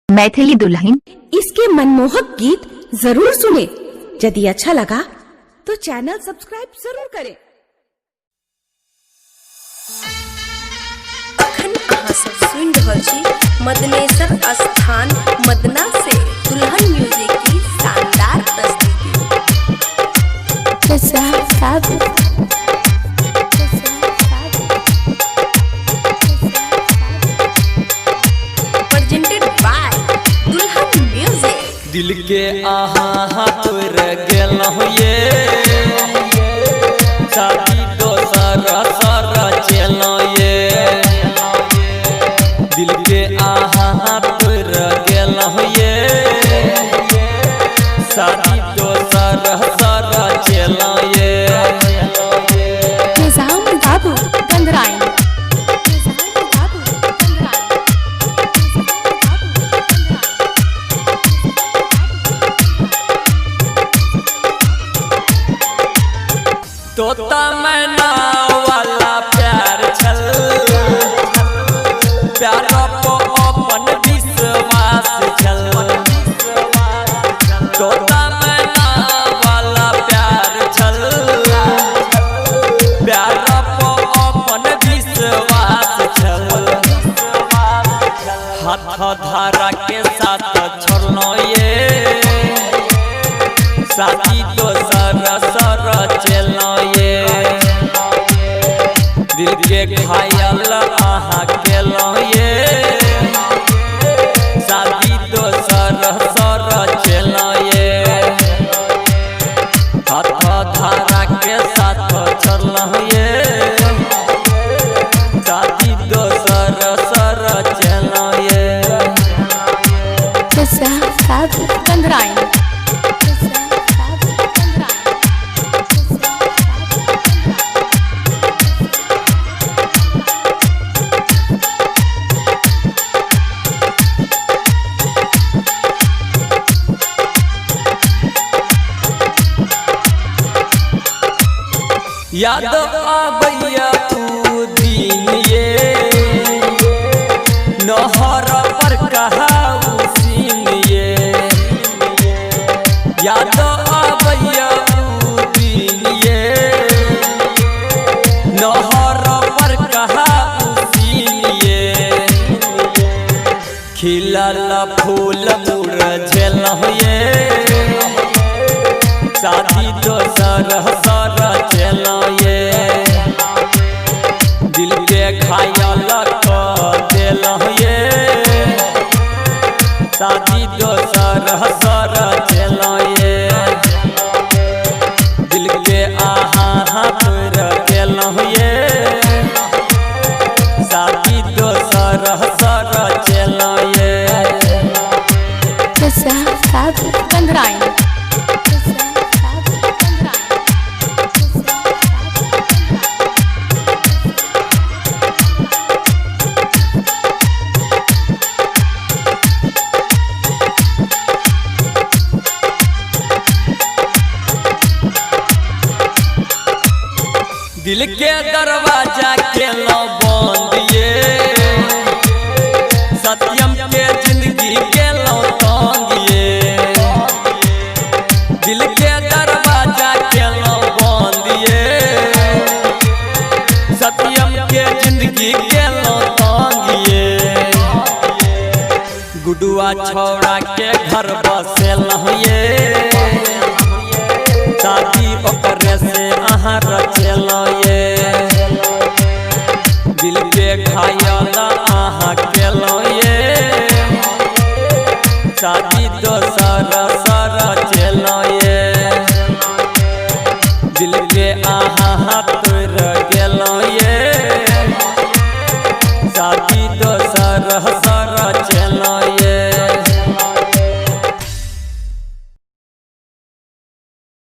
मैथिली दुल्हन। इसके मनमोहक गीत जरूर सुने। यदि अच्छा लगा तो चैनल सब्सक्राइब जरूर करें। अखन अहाँ सब सुन रहल छी मदनेश्वर स्थान मदना से दुल्हन म्यूजिक की शानदार प्रस्तुति। प्रेजेंटेड बाय दुल्हन म्यूजिक। दिल के आहा तोर गेलहुँ ये शादी दोसर सर चलहुँ ये। दिल के आहा तोर गेलहुँ ये शादी दोसर सर चलहुँ ये। निजाम बाबू गंधराइन। तोता मैना वाला प्यार छल, प्यार को अपन विश्वास छल। तोता मैना वाला प्यार छल, प्यार को अपन विश्वास छल। हाथ धारा के साथ छोड़लो ये शादी दोसर सर चलो ये। दिल के घायल आहा केलो ये शादी दोसर सर चलो ये। हाथ धारा के साथ छोड़लो ये शादी दोसर सर चलो ये। गंधराइन। याद आबैया तू दिन ये नहर पर कहाऊ सीन ये। याद आबैया तू दिन ये नहर पर कहाऊ सीन ये। खिलल फूल मुरझेलहुँ ये शादी दोसर सर चलो ये। दिल के घायल कर देलहुँ ये शादी दोसर सर चलो ये। दिल के आहा तोर गेलहुँ ये शादी दोसर सर चलो ये। गंधराइन। दिल के दरवाजा केलो बंद ये सत्यम के जिंदगी केलो तंग ये। दिल के दरवाजा केलो बंद ये सत्यम के जिंदगी केलो तंग ये। गुडुआ छौड़ा के घर बसेलहुँ ये शादी ओकरे से अहाँ रचेलो ये। दिल के घायल अहाँ केलो ये शादी दोसर सर चलो ये। दिल के अहाँ तोर गेलो ये शादी